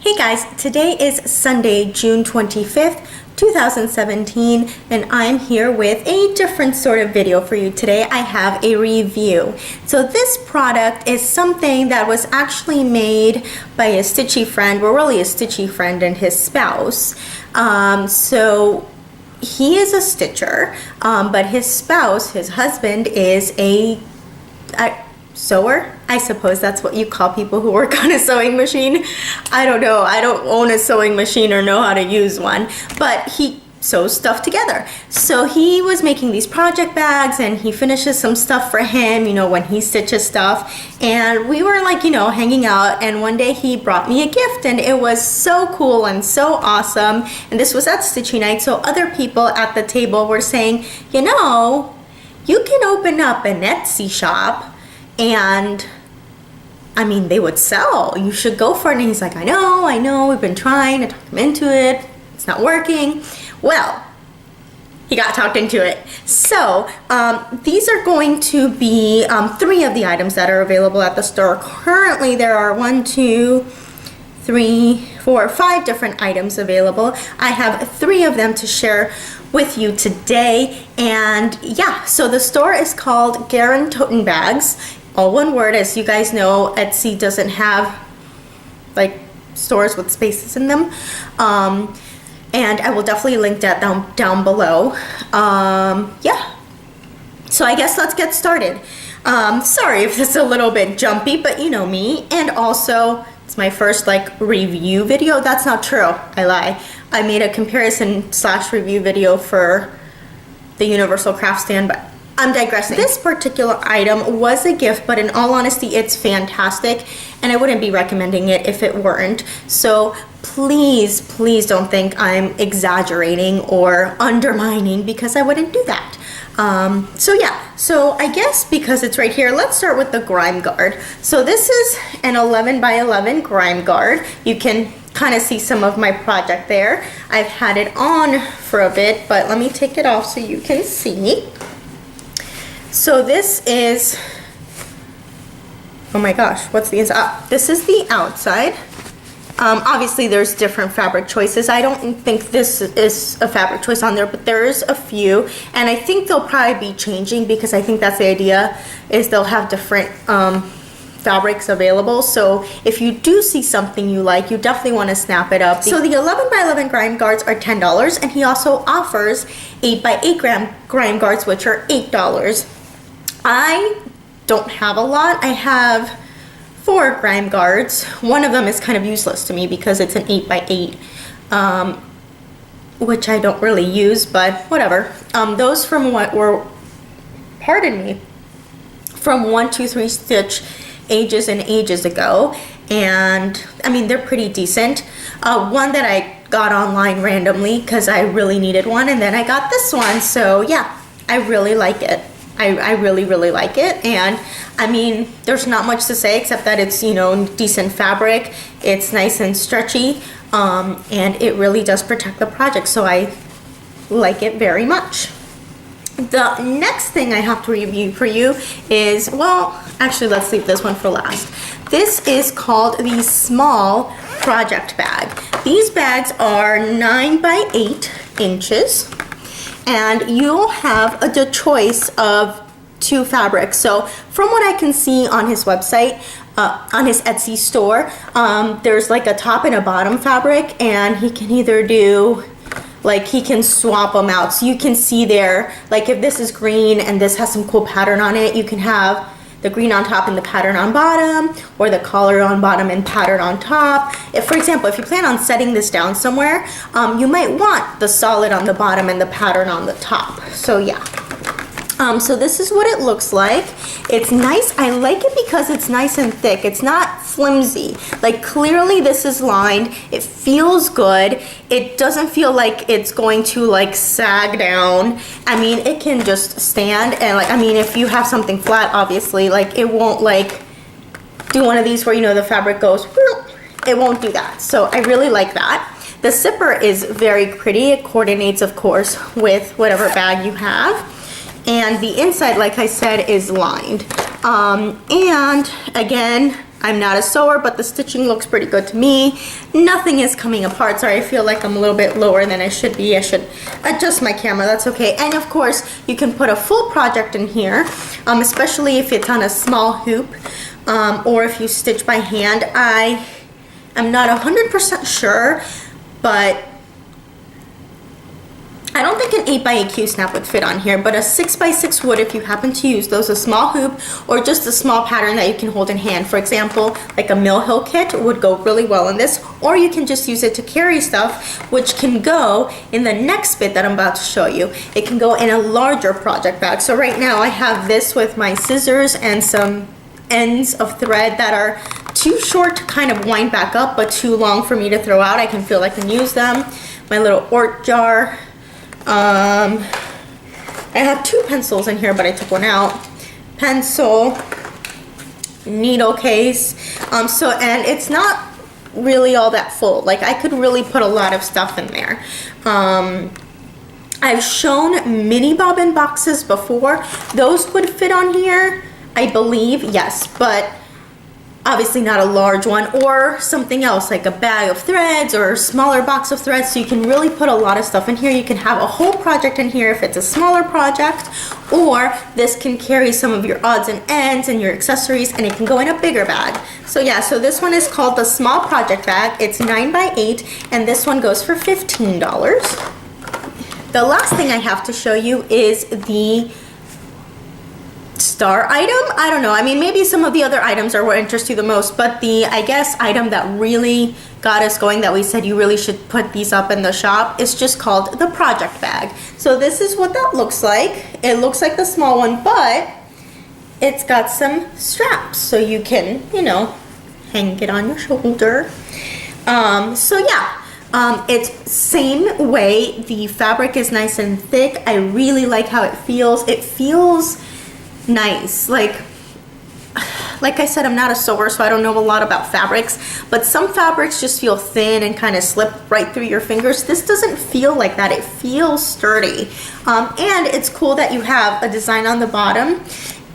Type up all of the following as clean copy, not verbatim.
Hey guys, today is Sunday, June 25th, 2017, and I'm here with a different sort of video for you. Today I have a review. So this product is something that was actually made by a stitchy friend, well really a stitchy friend and his spouse. So he is a stitcher, but his spouse, his husband, is a sewer. I suppose that's what you call people who work on a sewing machine. I don't know. I don't own a sewing machine or know how to use one, but he sews stuff together. So he was making these project bags and he finishes some stuff for him, you know, when he stitches stuff. And we were like, you know, hanging out, and one day he brought me a gift and it was so cool and so awesome. And this was at Stitchy Night, so other people at the table were saying, you know, you can open up an Etsy shop and I mean, they would sell. You should go for it. And he's like, I know, we've been trying to talk him into it. It's not working. Well, he got talked into it. So these are going to be 3 of the items that are available at the store. Currently, there are 1, 2, 3, 4, 5 different items available. I have 3 of them to share with you today. And yeah, so the store is called GaRonTottenBags. All one word. As you guys know, Etsy doesn't have like stores with spaces in them. And I will definitely link that down below. Yeah. So I guess let's get started. Sorry if this is a little bit jumpy, but you know me. And also, it's my first like review video. That's not true. I lie. I made a comparison / review video for the Universal Craft Stand, but I'm digressing. This particular item was a gift, but in all honesty, it's fantastic, and I wouldn't be recommending it if it weren't. So please, please don't think I'm exaggerating or undermining, because I wouldn't do that. So yeah, so I guess because it's right here, let's start with the grime guard. So this is an 11 by 11 grime guard. You can kind of see some of my project there. I've had it on for a bit, but let me take it off so you can see. So this is, oh my gosh, what's the inside? This is the outside. Obviously there's different fabric choices. I don't think this is a fabric choice on there, but there's a few, and I think they'll probably be changing, because I think that's the idea, is they'll have different fabrics available. So if you do see something you like, you definitely want to snap it up. So the 11 by 11 grime guards are $10, and he also offers 8 by 8 grime guards, which are $8. I don't have a lot. I have 4 grime guards. One of them is kind of useless to me because it's an 8 by 8, which I don't really use, but whatever. Those from what were, pardon me, from 1, 2, 3 stitch ages and ages ago, and I mean, they're pretty decent. One that I got online randomly because I really needed one, and then I got this one. So yeah, I really like it. I really, really like it. And I mean, there's not much to say except that it's, you know, decent fabric. It's nice and stretchy, and it really does protect the project. So I like it very much. The next thing I have to review for you is, well, actually, let's leave this one for last. This is called the small project bag. These bags are 9 by 8 inches. And you'll have the choice of 2 fabrics. So from what I can see on his website, on his Etsy store, there's like a top and a bottom fabric, and he can either do, like, he can swap them out. So you can see there, like if this is green and this has some cool pattern on it, you can have the green on top and the pattern on bottom, or the color on bottom and pattern on top. If, for example, if you plan on setting this down somewhere, you might want the solid on the bottom and the pattern on the top. So yeah. So this is what it looks like. It's nice. I like it because it's nice and thick. It's not flimsy. Like, clearly this is lined. It feels good. It doesn't feel like it's going to like sag down. I mean, it can just stand, and like, I mean, if you have something flat, obviously, like, it won't like do one of these where, you know, the fabric goes, it won't do that. So I really like that. The zipper is very pretty. It coordinates, of course, with whatever bag you have. And the inside, like I said, is lined. And again, I'm not a sewer, but the stitching looks pretty good to me. Nothing is coming apart. Sorry, I feel like I'm a little bit lower than I should be. I should adjust my camera, that's okay. And of course, you can put a full project in here, especially if it's on a small hoop, or if you stitch by hand. I am not 100% sure, but I don't think an 8x8 Q-snap would fit on here, but a 6x6 would if you happen to use those, a small hoop or just a small pattern that you can hold in hand. For example, like a Mill Hill kit would go really well in this, or you can just use it to carry stuff, which can go in the next bit that I'm about to show you. It can go in a larger project bag. So right now I have this with my scissors and some ends of thread that are too short to kind of wind back up, but too long for me to throw out. I can feel I can use them. My little Ort jar. I have 2 pencils in here, but I took one out. Pencil, needle case. And it's not really all that full. Like, I could really put a lot of stuff in there. I've shown mini bobbin boxes before. Those would fit on here, I believe, yes, but obviously not a large one, or something else like a bag of threads or a smaller box of threads. So you can really put a lot of stuff in here. You can have a whole project in here if it's a smaller project, or this can carry some of your odds and ends and your accessories, and it can go in a bigger bag. So yeah, so this one is called the small project bag. It's 9x8, and this one goes for $15. The last thing I have to show you is the star item. I don't know, I mean, maybe some of the other items are what interest you the most, but the, I guess, item that really got us going, that we said you really should put these up in the shop, is just called the project bag. So this is what that looks like. It looks like the small one, but it's got some straps so you can, you know, hang it on your shoulder. So yeah, it's same way. The fabric is nice and thick. I really like how it feels. It feels nice. Like I said, I'm not a sewer, so I don't know a lot about fabrics, but some fabrics just feel thin and kind of slip right through your fingers. This doesn't feel like that. It feels sturdy. And it's cool that you have a design on the bottom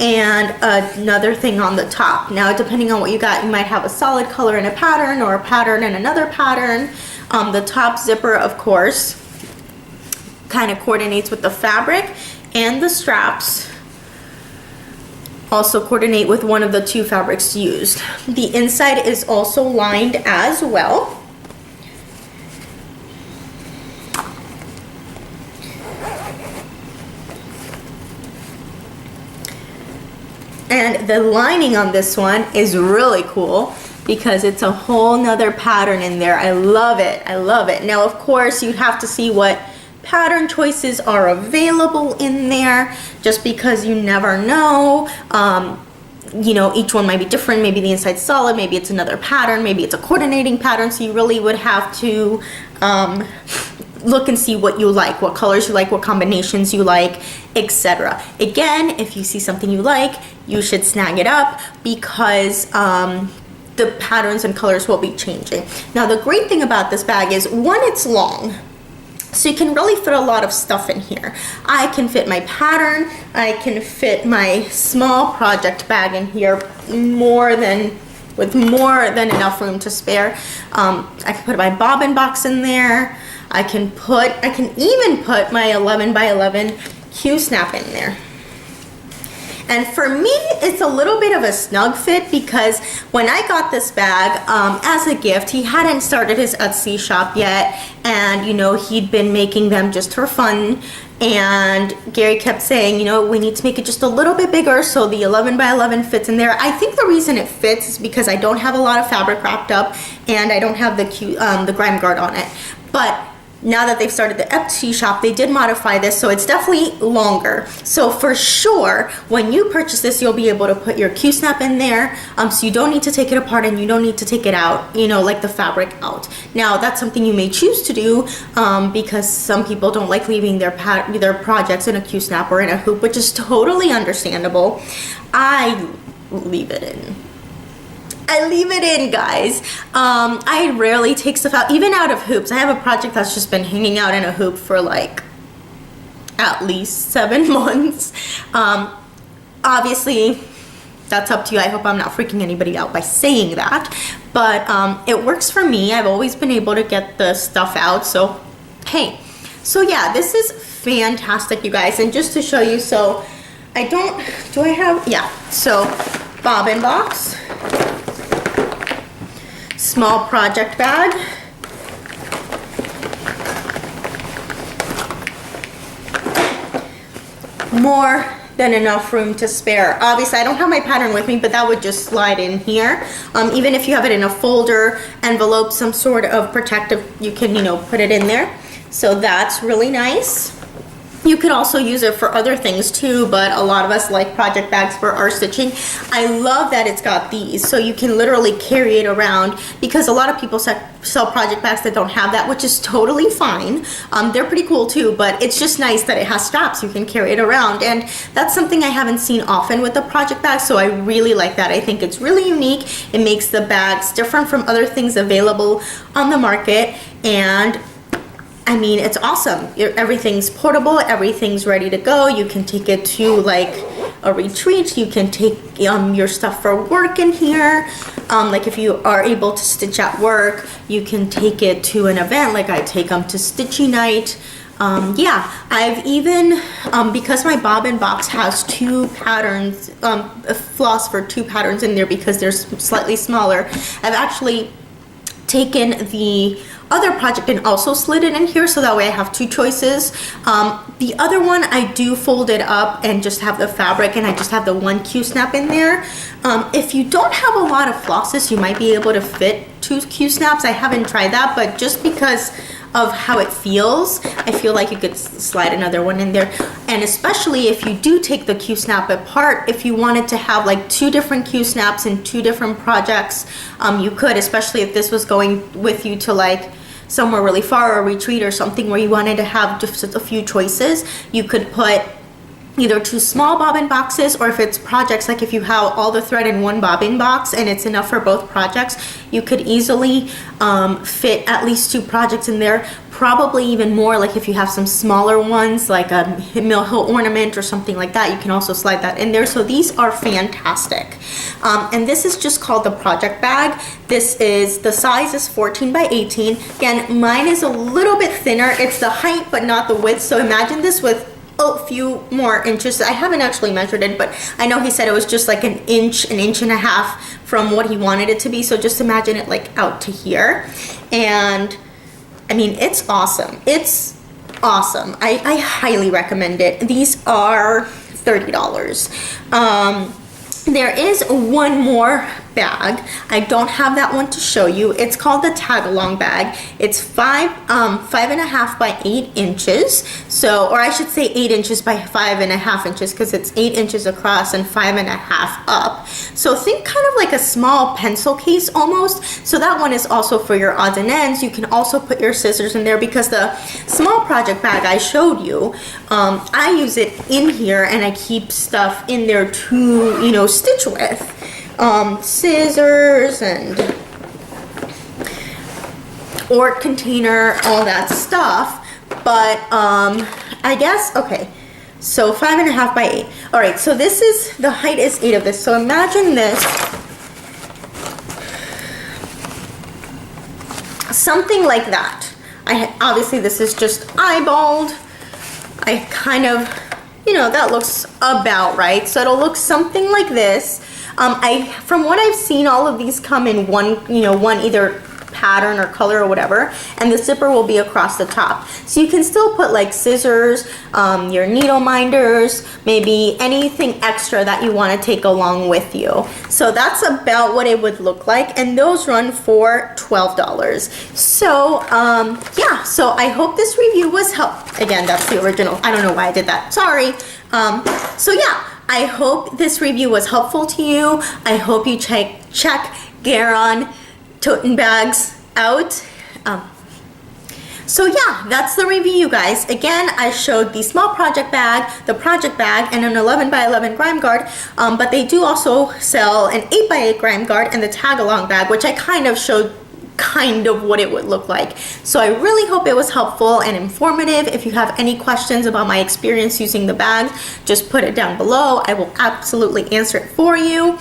and another thing on the top. Now, depending on what you got, you might have a solid color and a pattern, or a pattern and another pattern. The top zipper, of course, kind of coordinates with the fabric, and the straps also coordinate with one of the 2 fabrics used. The inside is also lined as well. And the lining on this one is really cool because it's a whole nother pattern in there. I love it. I love it. Now, of course, you'd have to see what pattern choices are available in there, just because you never know. You know, each one might be different. Maybe the inside's solid, maybe it's another pattern, maybe it's a coordinating pattern. So you really would have to look and see what you like, what colors you like, what combinations you like, etc. Again, if you see something you like, you should snag it up, because the patterns and colors will be changing. Now, the great thing about this bag is, one, it's long. So you can really fit a lot of stuff in here. I can fit my pattern, I can fit my small project bag in here with more than enough room to spare. I can put my bobbin box in there. I can even put my 11x11 Q-snap in there. And for me, it's a little bit of a snug fit, because when I got this bag as a gift, he hadn't started his Etsy shop yet, and you know, he'd been making them just for fun. And Gary kept saying, you know, we need to make it just a little bit bigger so the 11x11 fits in there. I think the reason it fits is because I don't have a lot of fabric wrapped up, and I don't have the grime guard on it. But now that they've started the Etsy shop, they did modify this, so it's definitely longer. So for sure, when you purchase this, you'll be able to put your Q-snap in there, so you don't need to take it apart and you don't need to take it out, you know, like the fabric out. Now, that's something you may choose to do, because some people don't like leaving their projects in a Q-snap or in a hoop, which is totally understandable. I leave it in. I leave it in, guys. I rarely take stuff out, even out of hoops. I have a project that's just been hanging out in a hoop for like at least 7 months. Obviously, that's up to you. I hope I'm not freaking anybody out by saying that, but it works for me. I've always been able to get the stuff out, so hey. So yeah, this is fantastic, you guys. And just to show you, so so bobbin box, small project bag, more than enough room to spare. Obviously, I don't have my pattern with me, but that would just slide in here. Even if you have it in a folder, envelope, some sort of protective, you can, you know, put it in there. So that's really nice. You could also use it for other things too, but a lot of us like project bags for our stitching. I love that it's got these, so you can literally carry it around, because a lot of people sell project bags that don't have that, which is totally fine. They're pretty cool too, but it's just nice that it has straps. You can carry it around, and that's something I haven't seen often with the project bag, so I really like that. I think it's really unique. It makes the bags different from other things available on the market, and I mean, it's awesome. Everything's portable, everything's ready to go. You can take it to like a retreat. You can take your stuff for work in here. Like if you are able to stitch at work, you can take it to an event. Like I take them to Stitchy Night. Yeah, I've even, because my bobbin box has two patterns, floss for two patterns in there because they're slightly smaller, I've actually taken the other project and also slid it in here, so that way I have two choices. The other one I do fold it up and just have the fabric, and I just have the one Q-snap in there. If you don't have a lot of flosses, you might be able to fit two Q-snaps. I haven't tried that, but just because of how it feels, I feel like you could slide another one in there. And especially if you do take the Q-snap apart, if you wanted to have like two different Q-snaps in two different projects, you could, especially if this was going with you to like somewhere really far, or a retreat or something where you wanted to have just a few choices. You could put either two small bobbin boxes, or if it's projects, like if you have all the thread in one bobbin box and it's enough for both projects, you could easily fit at least two projects in there, probably even more. Like if you have some smaller ones like a mill hill ornament or something like that, you can also slide that in there. So these are fantastic. And this is just called the project bag. This is, the size is 14 by 18. Again, mine is a little bit thinner. It's the height but not the width, so imagine this with a few more inches. I haven't actually measured it, but I know he said it was just like an inch and a half from what he wanted it to be. So just imagine it like out to here. And I mean, it's awesome. It's awesome. I highly recommend it. These are $30. There is one more bag. I don't have that one to show you. It's called the tag along bag. It's 5.5 by 8 inches. So, or I should say 8 inches by 5.5 inches, because it's 8 inches across and 5.5 up. So think kind of like a small pencil case almost. So that one is also for your odds and ends. You can also put your scissors in there, because the small project bag I showed you, I use it in here and I keep stuff in there to, you know, stitch with. Scissors and orc container, all that stuff. But I guess, okay, so 5.5 by 8. All right, so this is, the height is 8 of this. So imagine this, something like that. Obviously this is just eyeballed. I kind of, you know, that looks about right. So it'll look something like this. From what I've seen, all of these come in one, you know, one either pattern or color or whatever, and the zipper will be across the top. So you can still put like scissors, your needle minders, maybe anything extra that you want to take along with you. So that's about what it would look like, and those run for $12. So yeah, so I hope this review was helpful. Again, that's the original. I don't know why I did that. Sorry. So yeah, I hope this review was helpful to you. I hope you check GaRonTottenBags out. So yeah, that's the review, you guys. Again, I showed the small project bag, the project bag, and an 11 by 11 grime guard, but they do also sell an 8 by 8 grime guard and the tag along bag, which I kind of showed kind of what it would look like. So I really hope it was helpful and informative. If you have any questions about my experience using the bag, just put it down below. I will absolutely answer it for you.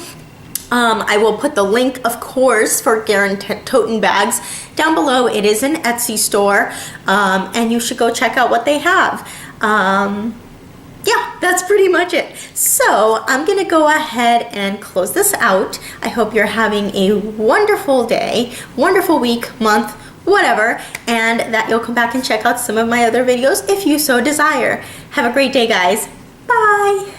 I will put the link, of course, for GaRonTottenBags down below. It is an Etsy store, and you should go check out what they have. Yeah, that's pretty much it. So I'm gonna go ahead and close this out. I hope you're having a wonderful day, wonderful week, month, whatever, and that you'll come back and check out some of my other videos if you so desire. Have a great day, guys. Bye.